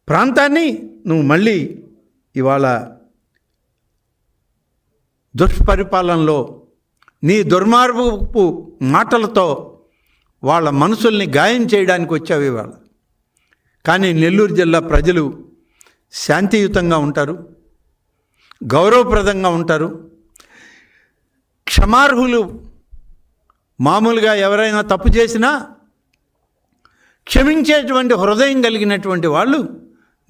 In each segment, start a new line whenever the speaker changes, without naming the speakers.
ప్రాంతాన్ని నువ్వు మళ్ళీ ఇవాళ దుష్పరిపాలనలో నీ దుర్మార్గపు మాటలతో వాళ్ళ మనసుల్ని గాయం చేయడానికి వచ్చావు ఇవాళ. కానీ నెల్లూరు జిల్లా ప్రజలు శాంతియుతంగా ఉంటారు, గౌరవప్రదంగా ఉంటారు, క్షమార్హులు. మామూలుగా ఎవరైనా తప్పు చేసినా క్షమించేటువంటి హృదయం కలిగినటువంటి వాళ్ళు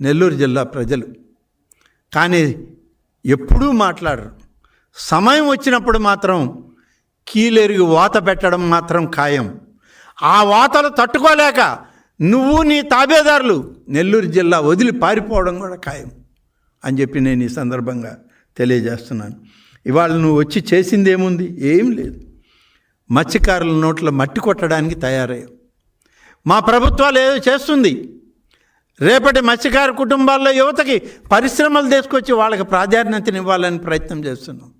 నెల్లూరు జిల్లా ప్రజలు. కానీ ఎప్పుడూ మాట్లాడరు. సమయం వచ్చినప్పుడు మాత్రం కీలెరిగి వాత పెట్టడం మాత్రం ఖాయం. ఆ వాతలు తట్టుకోలేక నువ్వు నీ తాబేదారులు నెల్లూరు జిల్లా వదిలి పారిపోవడం కూడా ఖాయం అని చెప్పి నేను ఈ సందర్భంగా తెలియజేస్తున్నాను. ఇవాళ నువ్వు వచ్చి చేసింది ఏముంది? ఏం లేదు. మత్స్యకారుల నోట్ల మట్టి కొట్టడానికి తయారయ్యావు. మా ప్రభుత్వాలు ఏదో చేస్తుంది. రేపటి మత్స్యకార కుటుంబాల్లో యువతకి పరిశ్రమలు తీసుకొచ్చి వాళ్ళకి ప్రాధాన్యతనివ్వాలని ప్రయత్నం చేస్తున్నాం.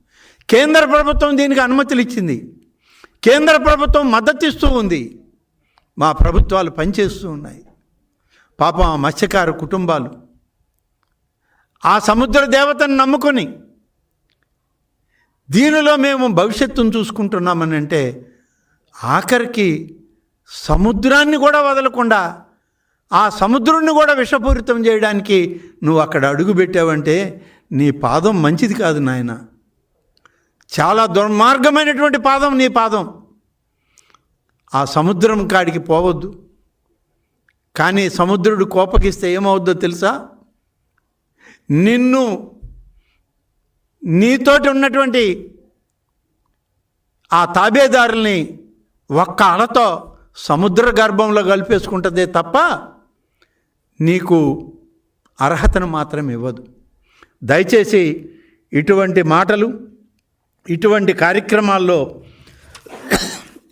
కేంద్ర ప్రభుత్వం దీనికి అనుమతులు ఇచ్చింది. కేంద్ర ప్రభుత్వం మద్దతు ఇస్తూ ఉంది. మా ప్రభుత్వాలు పనిచేస్తూ ఉన్నాయి. పాపం ఆ మత్స్యకార కుటుంబాలు ఆ సముద్ర దేవతను నమ్ముకొని దీనిలో మేము భవిష్యత్తును చూసుకుంటున్నామని అంటే ఆఖరికి సముద్రాన్ని కూడా వదలకుండా ఆ సముద్రుణ్ణి కూడా విషపూరితం చేయడానికి నువ్వు అక్కడ అడుగుపెట్టావంటే నీ పాదం మంచిది కాదు నాయన. చాలా దుర్మార్గమైనటువంటి పాదం నీ పాదం. ఆ సముద్రం కాడికి పోవద్దు. కానీ సముద్రుడు కోపగిస్తే ఏమవుద్దో తెలుసా? నిన్ను నీతోటి ఉన్నటువంటి ఆ తాబేదారుల్ని ఒక్క అలతో సముద్ర గర్భంలో కలిపేసుకుంటుందే తప్ప నీకు అర్హతను మాత్రం ఇవ్వదు. దయచేసి ఇటువంటి మాటలు, ఇటువంటి కార్యక్రమాల్లో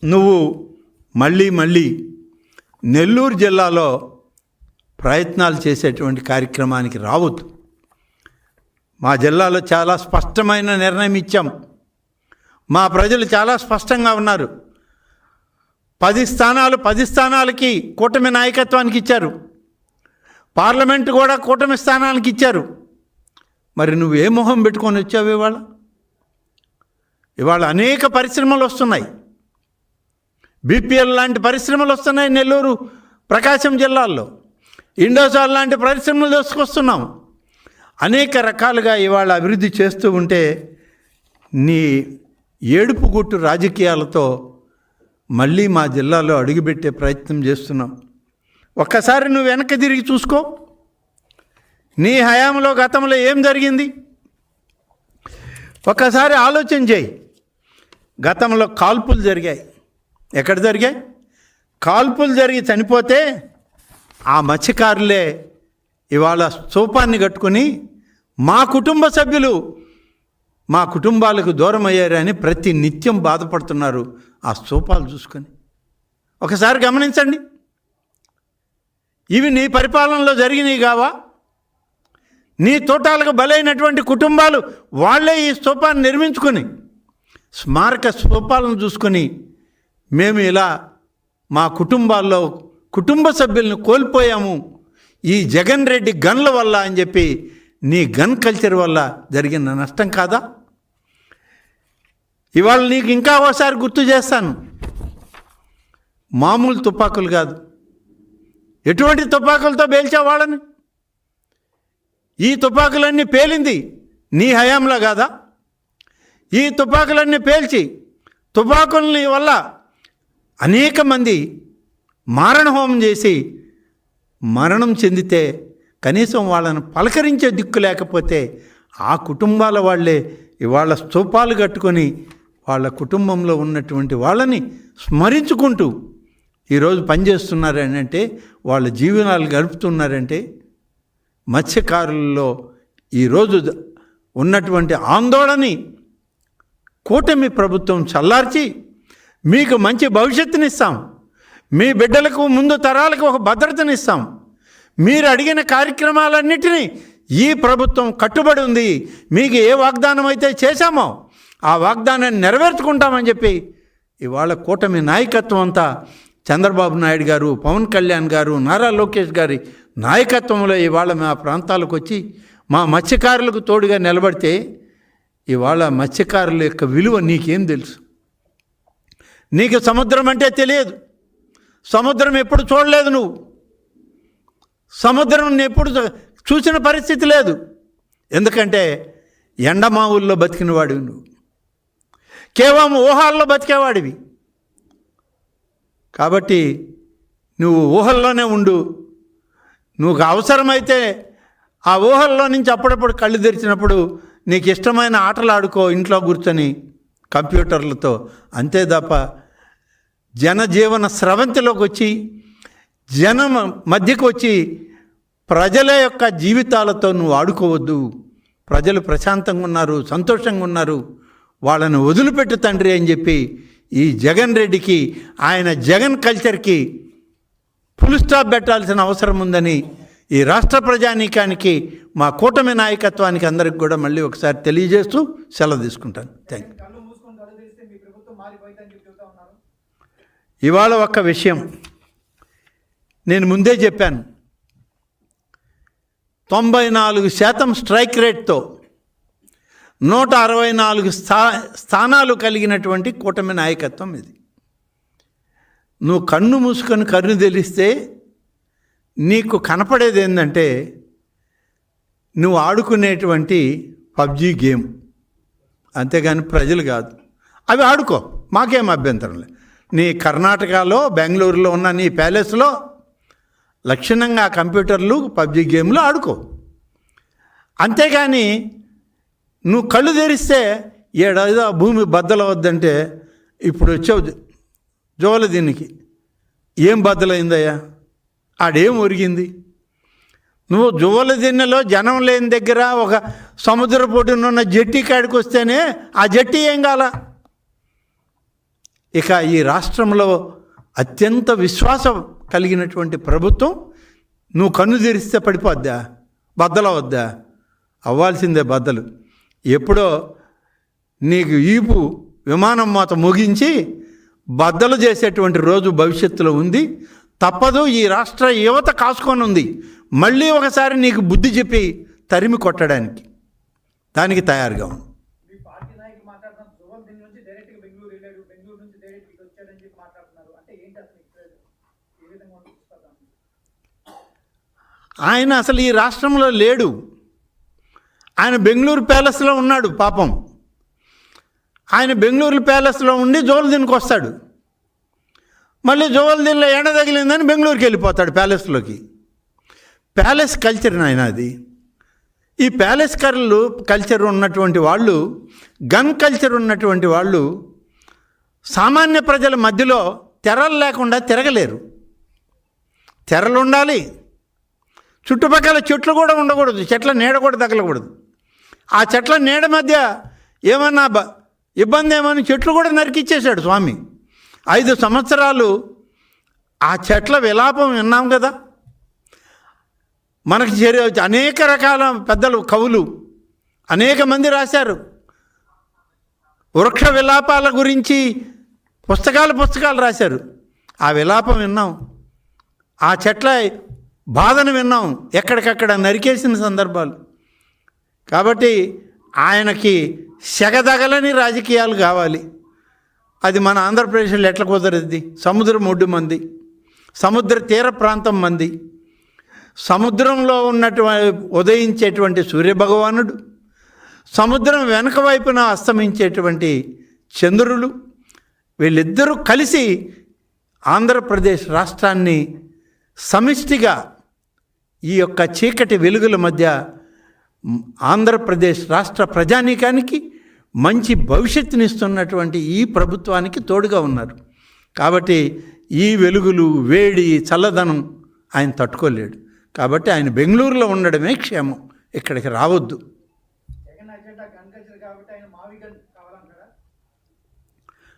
నువ్వు మళ్ళీ నెల్లూరు జిల్లాలో ప్రయత్నాలు చేసేటువంటి కార్యక్రమానికి రావద్దు. మా జిల్లాలో చాలా స్పష్టమైన నిర్ణయం ఇచ్చాం. మా ప్రజలు చాలా స్పష్టంగా ఉన్నారు. 10 స్థానాలకి కూటమి నాయకత్వానికి ఇచ్చారు. పార్లమెంటు కూడా కూటమి స్థానానికి ఇచ్చారు. మరి నువ్వు ఏ మొహం పెట్టుకొని వచ్చావు? ఇవాళ అనేక పరిశ్రమలు వస్తున్నాయి. బీపీఎల్ లాంటి పరిశ్రమలు వస్తున్నాయి నెల్లూరు, ప్రకాశం జిల్లాల్లో. ఇండోసాల్ లాంటి పరిశ్రమలు తీసుకొస్తున్నాం. అనేక రకాలుగా ఇవాళ అభివృద్ధి చేస్తూ ఉంటే నీ ఏడుపు గుట్టు రాజకీయాలతో మళ్ళీ మా జిల్లాలో అడుగుపెట్టే ప్రయత్నం చేస్తున్నాం. ఒక్కసారి నువ్వు వెనక్కి తిరిగి చూసుకో. నీ హయాంలో గతంలో ఏం జరిగింది ఒక్కసారి ఆలోచన చేయి. గతంలో కాల్పులు జరిగాయి. ఎక్కడ జరిగాయి? కాల్పులు జరిగి చనిపోతే ఆ మత్స్యకారులే ఇవాళ స్తూపాన్ని కట్టుకొని మా కుటుంబ సభ్యులు మా కుటుంబాలకు దూరం అయ్యారని ప్రతి నిత్యం బాధపడుతున్నారు ఆ స్తూపాలు చూసుకొని. ఒకసారి గమనించండి. ఇవి నీ పరిపాలనలో జరిగినవి కావా? నీ తోటాలకు బలైనటువంటి కుటుంబాలు వాళ్ళే ఈ స్తూపాన్ని నిర్మించుకొని స్మారక స్తూపాలను చూసుకొని మేము ఇలా మా కుటుంబాల్లో కుటుంబ సభ్యులను కోల్పోయాము ఈ జగన్ రెడ్డి గన్ల వల్ల అని చెప్పి నీ గన్ కల్చర్ వల్ల జరిగిన నష్టం కాదా? ఇవాళ నీకు ఇంకా ఒకసారి గుర్తు చేస్తాను. మామూలు తుపాకులు కాదు. ఎటువంటి తుపాకులతో పేల్చావు వాళ్ళని? ఈ తుపాకులన్నీ పేలింది నీ హయాంలో కాదా? ఈ తుపాకులన్నీ పేల్చి తుపాకుల్ని వల్ల అనేక మంది మారణహోమం చేసి మరణం చెందితే కనీసం వాళ్ళను పలకరించే దిక్కు లేకపోతే ఆ కుటుంబాల వాళ్ళే ఇవాళ స్తూపాలు కట్టుకొని వాళ్ళ కుటుంబంలో ఉన్నటువంటి వాళ్ళని స్మరించుకుంటూ ఈరోజు పనిచేస్తున్నారని అంటే, వాళ్ళ జీవనాలు గడుపుతున్నారంటే, మత్స్యకారుల్లో ఈరోజు ఉన్నటువంటి ఆందోళనని కూటమి ప్రభుత్వం చల్లార్చి మీకు మంచి భవిష్యత్తునిస్తాం, మీ బిడ్డలకు ముందు తరాలకు ఒక భద్రతనిస్తాం, మీరు అడిగిన కార్యక్రమాలన్నిటినీ ఈ ప్రభుత్వం కట్టుబడి ఉంది, మీకు ఏ వాగ్దానం అయితే చేశామో ఆ వాగ్దానాన్ని నెరవేర్చుకుంటామని చెప్పి ఇవాళ కూటమి నాయకత్వం అంతా చంద్రబాబు నాయుడు గారు, పవన్ కళ్యాణ్ గారు, నారా లోకేష్ గారి నాయకత్వంలో ఇవాళ మా ప్రాంతాలకు వచ్చి మా మత్స్యకారులకు తోడుగా నిలబడితే ఇవాళ మత్స్యకారుల యొక్క విలువ నీకేం తెలుసు? నీకు సముద్రం అంటే తెలియదు. సముద్రం ఎప్పుడు చూడలేదు నువ్వు. సముద్రం ఎప్పుడు చూసిన పరిస్థితి లేదు. ఎందుకంటే ఎండమావుల్లో బతికినవాడివి నువ్వు, కేవలం ఊహల్లో బతికేవాడివి. కాబట్టి నువ్వు ఊహల్లోనే ఉండు. నువ్వు అవసరమైతే ఆ ఊహల్లో నుంచి అప్పుడప్పుడు కళ్ళు తెరిచినప్పుడు నీకు ఇష్టమైన ఆటలు ఆడుకో ఇంట్లో కూర్చొని కంప్యూటర్లతో. అంతే తప్ప జనజీవన స్రవంతిలోకి వచ్చి జనం మధ్యకు వచ్చి ప్రజల యొక్క జీవితాలతో నువ్వు ఆడుకోవద్దు. ప్రజలు ప్రశాంతంగా ఉన్నారు, సంతోషంగా ఉన్నారు, వాళ్ళని వదిలిపెట్టు తండ్రి అని చెప్పి ఈ జగన్ రెడ్డికి, ఆయన జగన్ కల్చర్కి ఫుల్ స్టాప్ పెట్టాల్సిన అవసరం ఉందని ఈ రాష్ట్ర ప్రజానీకానికి, మా కూటమి నాయకత్వానికి అందరికి కూడా మళ్ళీ ఒకసారి తెలియజేస్తూ సెలవు తీసుకుంటాను. Thank you. ఇవాళ ఒక్క విషయం నేను ముందే చెప్పాను. 94% స్ట్రైక్ రేట్తో 164 స్థానాలు కలిగినటువంటి కూటమి నాయకత్వం ఇది. నువ్వు కన్ను మూసుకొని కన్ను తెలిస్తే నీకు కనపడేది ఏంటంటే నువ్వు ఆడుకునేటువంటి పబ్జీ గేమ్, అంతేగాని ప్రజలు కాదు. అవి ఆడుకో, మాకేం అభ్యంతరం లేదు. నీ కర్ణాటకలో, బెంగళూరులో ఉన్న నీ ప్యాలెస్లో లక్షణంగా కంప్యూటర్లు పబ్జీ గేమ్లు ఆడుకో. అంతేగాని నువ్వు కళ్ళు తెరిస్తే ఏడాది భూమి బద్దలవద్దంటే ఇప్పుడు వచ్చావు జోల దీనికి. ఏం బద్దలైందయ్యా? ఆడేం ఒరిగింది? నువ్వు జోల దిన్నెలో జనం లేని దగ్గర ఒక సముద్ర పొట్టునున్న జట్టి కాడికి వస్తేనే ఆ జట్టి ఏం కాల. ఇక ఈ రాష్ట్రంలో అత్యంత విశ్వాసం కలిగినటువంటి ప్రభుత్వం నువ్వు కన్ను తెరిస్తే పడిపోద్దా? బద్దలవద్దా? అవ్వాల్సిందే బద్దలు. ఎప్పుడో నీకు ఈపు విమానం మూత ముగించి బద్దలు చేసేటువంటి రోజు భవిష్యత్తులో ఉంది. తప్పదు. ఈ రాష్ట్ర యువత కాసుకొని ఉంది మళ్ళీ ఒకసారి నీకు బుద్ధి చెప్పి తరిమి కొట్టడానికి. దానికి తయారుగా ఉంది. ఆయన అసలు ఈ రాష్ట్రంలో లేడు. ఆయన బెంగళూరు ప్యాలెస్లో ఉన్నాడు పాపం. ఆయన బెంగళూరు ప్యాలెస్లో ఉండి జోలుదీన్కి వస్తాడు. మళ్ళీ జోలుదీన్లో ఎండ తగిలిందని బెంగళూరుకి వెళ్ళిపోతాడు ప్యాలెస్లోకి. ప్యాలెస్ కల్చర్ నాయన అది. ఈ ప్యాలెస్ కల్చర్ ఉన్నటువంటి వాళ్ళు, గన్ కల్చర్ ఉన్నటువంటి వాళ్ళు సామాన్య ప్రజల మధ్యలో తెరలు లేకుండా తిరగలేరు. తెరలు ఉండాలి, చుట్టుపక్కల చెట్లు కూడా ఉండకూడదు, చెట్ల నీడ కూడా తగలకూడదు. ఆ చెట్ల నీడ మధ్య ఏమన్నా ఇబ్బంది ఏమని చెట్లు కూడా నరికిచ్చేశాడు స్వామి. 5 సంవత్సరాలు ఆ చెట్ల విలాపం విన్నాం కదా. మనకి అనేక రకాల పెద్దలు, కవులు అనేక మంది రాశారు. వృక్ష విలాపాల గురించి పుస్తకాలు రాశారు. ఆ విలాపం విన్నాం, ఆ చెట్ల బాధను విన్నాం, ఎక్కడికక్కడ నరికేసిన సందర్భాలు. కాబట్టి ఆయనకి సెగదగలని రాజకీయాలు కావాలి. అది మన ఆంధ్రప్రదేశ్లో ఎట్లా కుదరద్ది? సముద్రం ఒడ్డు మంది, సముద్ర తీర ప్రాంతం మంది, సముద్రంలో ఉదయించేటువంటి సూర్యభగవానుడు, సముద్రం వెనక వైపున అస్తమించేటువంటి చంద్రులు, వీళ్ళిద్దరూ కలిసి ఆంధ్రప్రదేశ్ రాష్ట్రాన్ని సమిష్టిగా ఈ యొక్క చీకటి వెలుగుల మధ్య ఆంధ్రప్రదేశ్ రాష్ట్ర ప్రజానీకానికి మంచి భవిష్యత్తునిస్తున్నటువంటి ఈ ప్రభుత్వానికి తోడుగా ఉన్నారు. కాబట్టి ఈ వెలుగులు, వేడి, చల్లదనం ఆయన తట్టుకోలేడు. కాబట్టి ఆయన బెంగళూరులో ఉండడమే క్షేమం, ఇక్కడికి రావద్దు.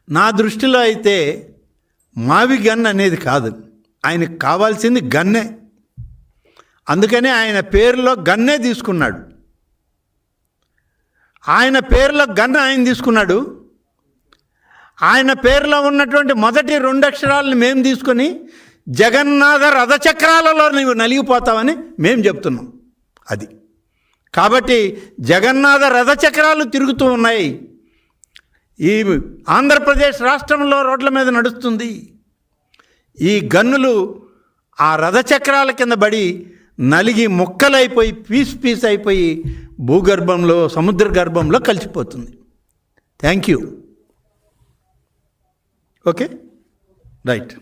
నా దృష్టిలో అయితే మావి గన్ అనేది కాదు, ఆయనకు కావాల్సింది గన్నే. అందుకనే ఆయన పేరులో గన్నే తీసుకున్నాడు. ఆయన పేరులో గన్ ఆయన తీసుకున్నాడు. ఆయన పేరులో ఉన్నటువంటి మొదటి 2 అక్షరాలను మేము తీసుకొని జగన్నాథ రథచక్రాలలో నీవు నలిగిపోతావని మేము చెప్తున్నాం. అది కాబట్టి జగన్నాథ రథచక్రాలు తిరుగుతూ ఉన్నాయి. ఈ ఆంధ్రప్రదేశ్ రాష్ట్రంలో రోడ్ల మీద నడుస్తుంది. ఈ గన్నులు ఆ రథచక్రాల కింద పడి నలిగి ముక్కలైపోయి పీస్ అయిపోయి భూగర్భంలో, సముద్ర గర్భంలో కలిసిపోతుంది. Thank you. Okay, right.